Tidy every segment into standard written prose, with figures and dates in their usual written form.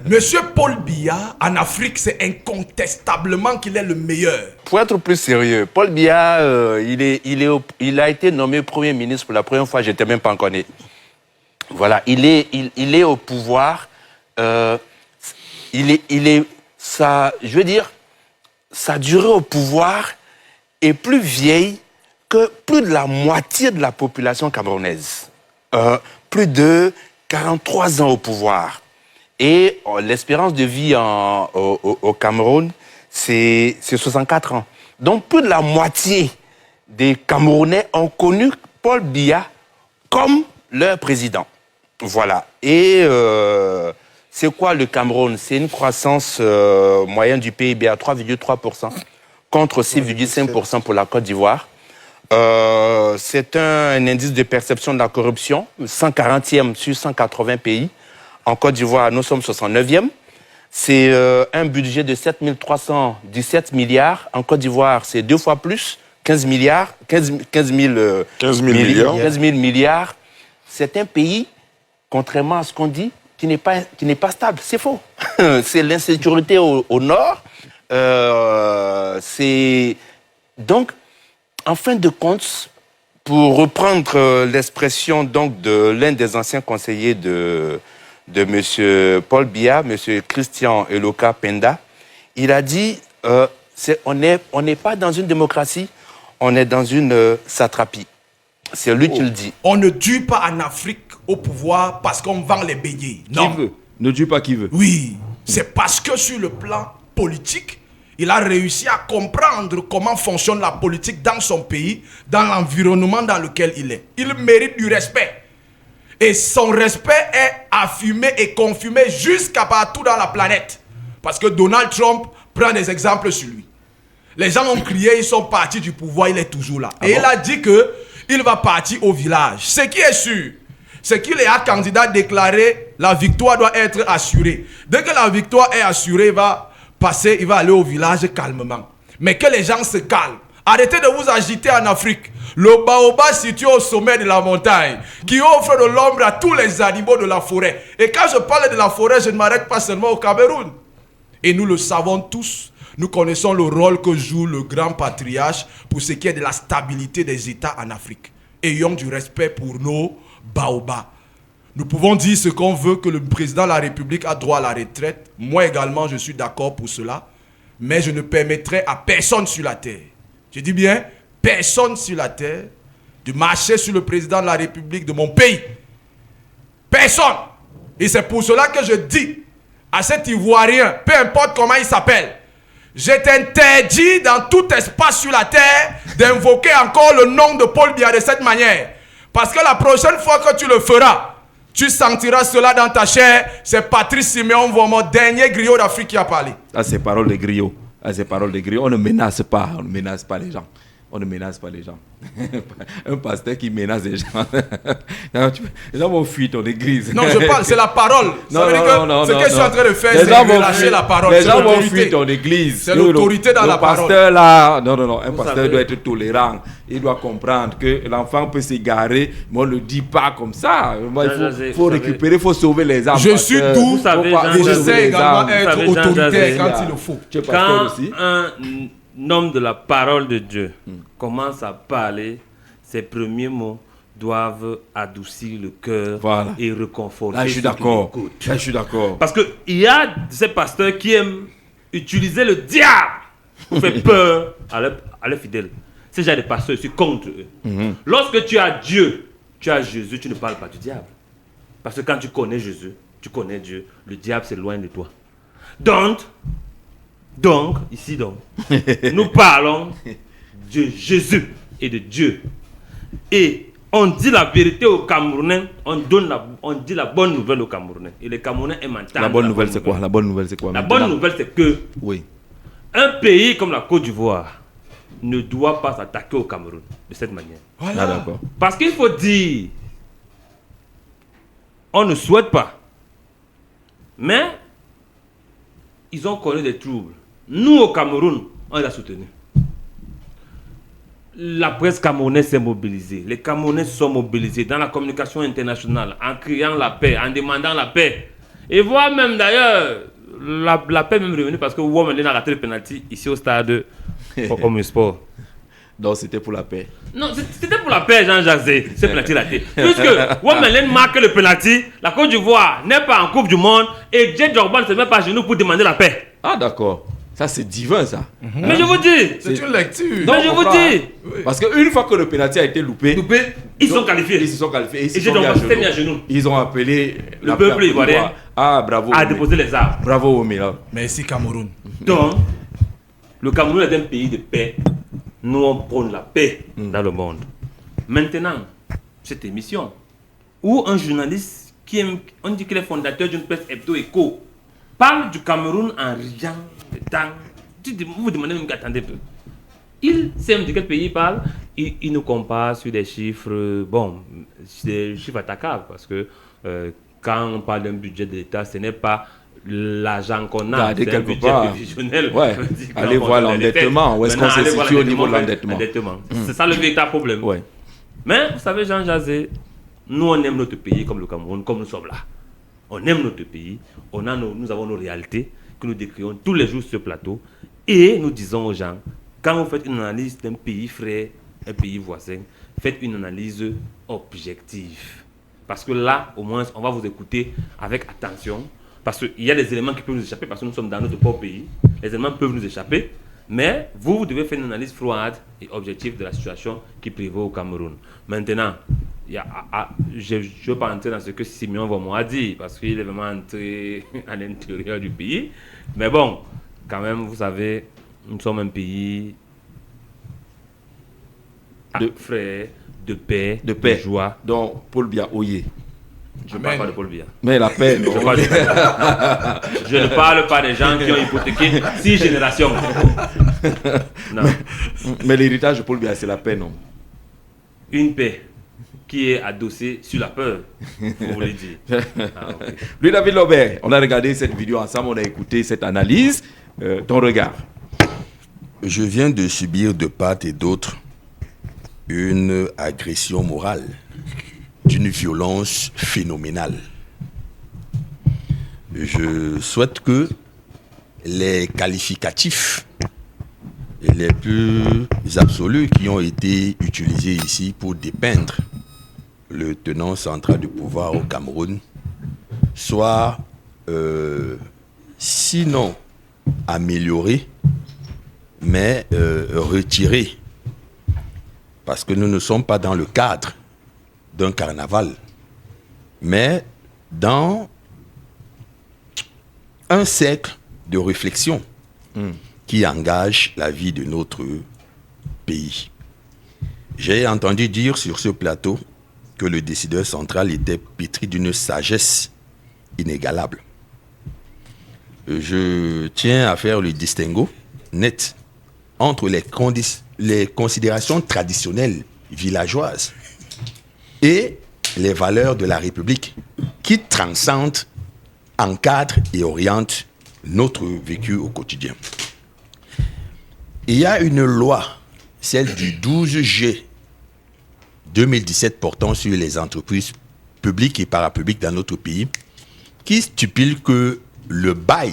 Monsieur Paul Biya, en Afrique, c'est incontestablement qu'il est le meilleur. Pour être plus sérieux, Paul Biya, il a été nommé Premier ministre pour la première fois, je n'étais même pas encore né. Voilà, il est au pouvoir. Je veux dire, sa durée au pouvoir est plus vieille que plus de la moitié de la population camerounaise. Plus de 43 ans au pouvoir. Et l'espérance de vie au Cameroun, c'est 64 ans. Donc plus de la moitié des Camerounais ont connu Paul Biya comme leur président. Voilà. Et c'est quoi le Cameroun? C'est une croissance moyenne du PIB à 3,3% contre 6,5% pour la Côte d'Ivoire. C'est un indice de perception de la corruption, 140e sur 180 pays. En Côte d'Ivoire, nous sommes 69e. C'est un budget de 7 317 milliards. En Côte d'Ivoire, c'est 2 fois plus, 15 milliards. C'est un pays, contrairement à ce qu'on dit, qui n'est pas stable. C'est faux. C'est l'insécurité au nord. Donc, en fin de compte, pour reprendre l'expression donc de l'un des anciens conseillers de M. Paul Biya, M. Christian Eloka Penda, il a dit on n'est pas dans une démocratie, on est dans une satrapie. C'est lui qui le dit. On ne tue pas en Afrique au pouvoir parce qu'on vend les beignets. Non. Qui veut? Ne tue pas qui veut. Oui, c'est parce que sur le plan politique, il a réussi à comprendre comment fonctionne la politique dans son pays, dans l'environnement dans lequel il est. Il mérite du respect. Et son respect est affirmé et confirmé jusqu'à partout dans la planète. Parce que Donald Trump prend des exemples sur lui. Les gens ont crié, ils sont partis du pouvoir, il est toujours là. Et il a dit qu'il va partir au village. Ce qui est sûr, c'est qu'il est un candidat déclaré, la victoire doit être assurée. Dès que la victoire est assurée, il va aller au village calmement. Mais que les gens se calment. Arrêtez de vous agiter en Afrique. Le baobab situé au sommet de la montagne, qui offre de l'ombre à tous les animaux de la forêt. Et quand je parle de la forêt, je ne m'arrête pas seulement au Cameroun. Et nous le savons tous, nous connaissons le rôle que joue le grand patriarche pour ce qui est de la stabilité des États en Afrique. Ayons du respect pour nos baobabs. Nous pouvons dire ce qu'on veut, que le président de la République a droit à la retraite. Moi également, je suis d'accord pour cela. Mais je ne permettrai à personne sur la terre, je dis bien personne sur la terre, de marcher sur le président de la République de mon pays. Personne. Et c'est pour cela que je dis à cet Ivoirien, peu importe comment il s'appelle, je t'interdis dans tout espace sur la terre d'invoquer encore le nom de Paul Biya de cette manière. Parce que la prochaine fois que tu le feras, tu sentiras cela dans ta chair. C'est Patrice Siméon, mon dernier griot d'Afrique qui a parlé. Ah, c'est parole de griot. Ah, c'est parole de griot. On ne menace pas les gens. On ne menace pas les gens. Un pasteur qui menace les gens. Les gens vont fuir ton église. Non, je parle, c'est la parole. Ça veut dire que ce que je suis en train de faire, c'est relâcher la parole. Les gens vont fuir ton église. C'est l'autorité dans la parole. Pasteur là, non. Un pasteur doit être tolérant. Il doit comprendre que l'enfant peut s'égarer, mais on ne le dit pas comme ça. Il faut récupérer, il faut sauver les âmes. Je suis doux et je sais également être autoritaire quand il le faut. Quand un homme de la parole de Dieu commence à parler, ses premiers mots doivent adoucir le cœur et réconforter. Là, je suis d'accord. Je suis d'accord. Parce qu'il y a ces pasteurs qui aiment utiliser le diable pour faire peur à leurs fidèles. Ces gens de pasteurs, je suis contre eux. Lorsque tu as Dieu, tu as Jésus, tu ne parles pas du diable. Parce que quand tu connais Jésus, tu connais Dieu, le diable c'est loin de toi. Donc, nous parlons de Jésus et de Dieu. Et on dit la vérité aux Camerounais, on dit la bonne nouvelle aux Camerounais. Et les Camerounais aiment entendre. La bonne nouvelle, c'est quoi? La bonne nouvelle, c'est quoi? La bonne nouvelle, c'est que un pays comme la Côte d'Ivoire ne doit pas s'attaquer au Cameroun de cette manière. Voilà. Ah, d'accord. Parce qu'il faut dire, on ne souhaite pas. Mais ils ont connu des troubles. Nous, au Cameroun, on les a soutenus. La presse camerounaise s'est mobilisée. Les Camerounais se sont mobilisés dans la communication internationale, en criant la paix, en demandant la paix. Et voire même d'ailleurs, la paix est même revenue parce que Womelen a raté le penalty ici au stade Omnisport. Donc c'était pour la paix. Non, c'était pour la paix, Jean-Jacques, ce penalty raté. Puisque Womelen marque le penalty, la Côte d'Ivoire n'est pas en Coupe du Monde et Didier Drogba ne se met pas à genoux pour demander la paix. Ah d'accord. Ça c'est divin ça. Mais je vous dis, C'est une lecture. mais je vous dis, Oui. Parce qu'une fois que le penalty a été loupé, ils sont qualifiés. Ils se sont qualifiés. Et Didier Drogba s'était mis à genoux. Ils ont appelé Le peuple ivoirien Ah bravo. à Omé. déposer les armes. Bravo Omila. Merci Cameroun. Donc, le Cameroun est un pays de paix. Nous, on prône la paix dans le monde. Maintenant, cette émission, où un journaliste on dit qu'il est fondateur d'une presse hebdo éco, parle du Cameroun en riant dedans. Vous vous demandez même, attendez un peu. Il sait de quel pays il parle. Il nous compare sur des chiffres, des chiffres attaquables, parce que quand on parle d'un budget de l'État, ce n'est pas l'argent qu'on a, Regardez c'est un quelque budget part. prévisionnel. Ouais. Allez voir l'endettement, où est-ce qu'on se situe au niveau de l'endettement. C'est ça le véritable problème. Ouais. Mais vous savez, Jean Jazé, nous on aime notre pays comme le Cameroun, comme nous sommes là. On aime notre pays, nous avons nos réalités que nous décrivons tous les jours sur ce plateau. Et nous disons aux gens, quand vous faites une analyse d'un pays frère, un pays voisin, faites une analyse objective. Parce que là, au moins, on va vous écouter avec attention. Parce qu'il y a des éléments qui peuvent nous échapper, parce que nous sommes dans notre propre pays. Les éléments peuvent nous échapper. Mais vous devez faire une analyse froide et objective de la situation qui prévaut au Cameroun. Maintenant, je ne veux pas entrer dans ce que Simeon Vomo a dit, parce qu'il est vraiment entré à l'intérieur du pays. Mais bon, quand même, vous savez, nous sommes un pays de frères, de paix, de joie. Donc, Paul Biya Oye. Je ne parle pas de Paul Biya. Mais la paix, non. Je ne parle pas des gens qui ont hypothéqué 6 générations. Non. Mais l'héritage de Paul Biya, c'est la paix, non? Une paix qui est adossée sur la peur, vous voulez dire. Ah, okay. Lui, David Lobert, on a regardé cette vidéo ensemble, on a écouté cette analyse. Ton regard? Je viens de subir de part et d'autre une agression morale d'une violence phénoménale. Je souhaite que les qualificatifs les plus absolus qui ont été utilisés ici pour dépeindre le tenant central du pouvoir au Cameroun soient sinon améliorés, mais retirés. Parce que nous ne sommes pas dans le cadre d'un carnaval, mais dans un cercle de réflexion qui engage la vie de notre pays. J'ai entendu dire sur ce plateau que le décideur central était pétri d'une sagesse inégalable. Je tiens à faire le distinguo net entre les considérations traditionnelles villageoises et les valeurs de la République qui transcendent, encadrent et orientent notre vécu au quotidien. Il y a une loi, celle du 12 juillet 2017 portant sur les entreprises publiques et parapubliques dans notre pays, qui stipule que le bail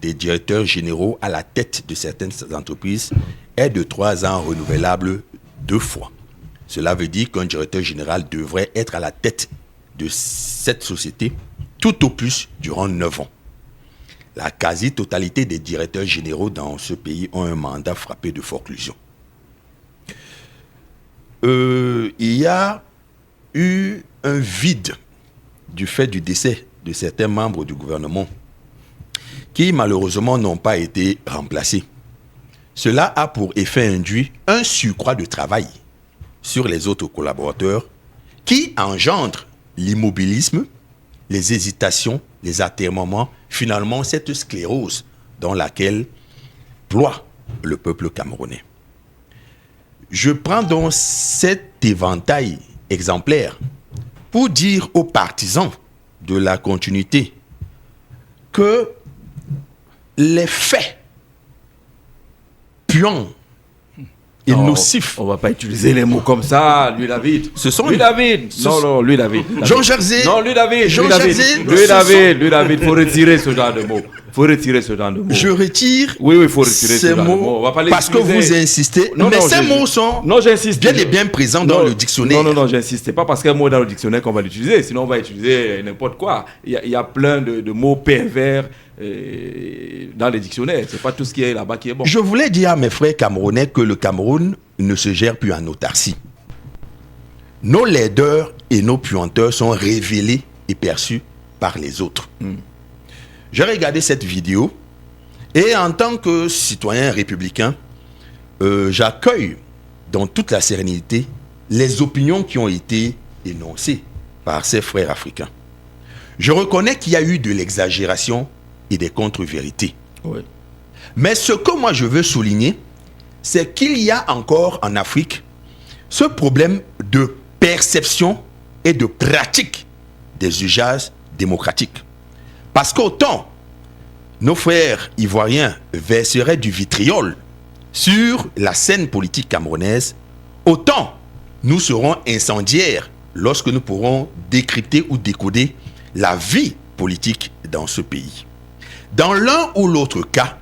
des directeurs généraux à la tête de certaines entreprises est de 3 ans renouvelable 2 fois. Cela veut dire qu'un directeur général devrait être à la tête de cette société tout au plus durant 9 ans. La quasi-totalité des directeurs généraux dans ce pays ont un mandat frappé de forclusion. Il y a eu un vide du fait du décès de certains membres du gouvernement qui malheureusement n'ont pas été remplacés. Cela a pour effet induit un surcroît de travail sur les autres collaborateurs qui engendre l'immobilisme, les hésitations, les atermoiements, finalement cette sclérose dans laquelle ploie le peuple camerounais. Je prends donc cet éventail exemplaire pour dire aux partisans de la continuité que les faits puants et Non, nocif. On va pas utiliser les mots comme ça, lui David. Ce sont- lui David. Non, lui David. Jean Jersey. Non, lui David. Jean lui David. Jersey. Lui David. Faut retirer ce genre de mots. Faut retirer ce genre de mots. Je retire Oui, faut retirer ces ce genre de mots mots. On va pas les parce que utiliser. vous insistez. Non, mais non, ces je- mots sont Non, j'insiste. bien et bien présents dans le dictionnaire. Non, j'insiste. C'est pas parce qu'il y a un mot dans le dictionnaire qu'on va l'utiliser. Sinon, on va utiliser n'importe quoi. Il y a plein de mots pervers dans les dictionnaires. C'est pas tout ce qui est là-bas qui est bon. Je voulais dire à mes frères camerounais que le Cameroun ne se gère plus en autarcie. Nos laideurs et nos puanteurs sont révélés et perçus par les autres. J'ai regardé cette vidéo et en tant que citoyen républicain, j'accueille dans toute la sérénité les opinions qui ont été énoncées par ces frères africains. Je reconnais qu'il y a eu de l'exagération et des contre-vérités. Oui. Mais ce que moi je veux souligner, c'est qu'il y a encore en Afrique ce problème de perception et de pratique des usages démocratiques. Parce qu'autant nos frères ivoiriens verseraient du vitriol sur la scène politique camerounaise, autant nous serons incendiaires lorsque nous pourrons décrypter ou décoder la vie politique dans ce pays. Dans l'un ou l'autre cas,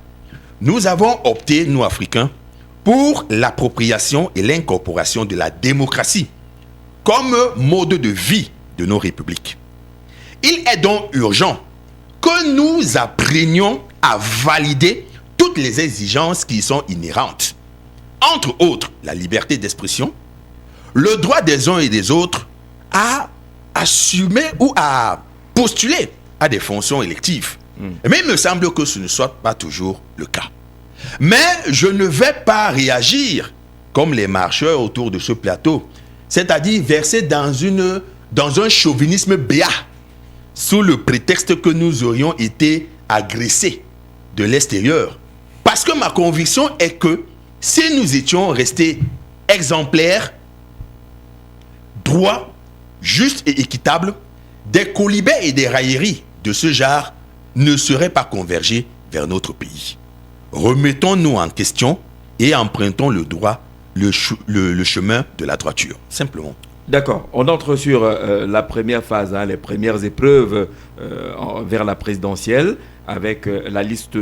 nous avons opté, nous Africains, pour l'appropriation et l'incorporation de la démocratie comme mode de vie de nos républiques. Il est donc urgent que nous apprenions à valider toutes les exigences qui y sont inhérentes. Entre autres, la liberté d'expression, le droit des uns et des autres à assumer ou à postuler à des fonctions électives. Mais il me semble que ce ne soit pas toujours le cas. Mais je ne vais pas réagir comme les marcheurs autour de ce plateau, c'est-à-dire verser dans un chauvinisme béat, sous le prétexte que nous aurions été agressés de l'extérieur. Parce que ma conviction est que si nous étions restés exemplaires, droits, justes et équitables, des colibets et des railleries de ce genre ne seraient pas convergés vers notre pays. Remettons-nous en question et empruntons le droit, le chemin de la droiture, simplement. D'accord. On entre sur la première phase, les premières épreuves vers la présidentielle, avec la liste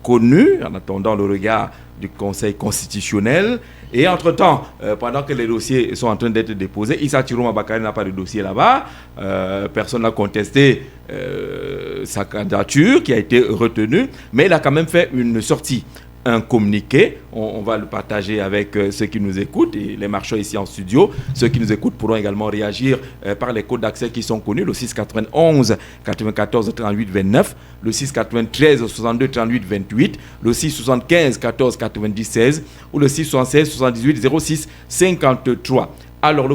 connue, en attendant le regard du Conseil constitutionnel. Et entre-temps, pendant que les dossiers sont en train d'être déposés, Issa Thirouma Bakary n'a pas de dossier là-bas. Personne n'a contesté sa candidature qui a été retenue, mais il a quand même fait une sortie, un communiqué. On va le partager avec ceux qui nous écoutent et les marcheurs ici en studio. Ceux qui nous écoutent pourront également réagir par les codes d'accès qui sont connus, le 691 94 38 29, le 693 62 38 28, le 675 14 96 ou le 676 78 06 53. Alors, le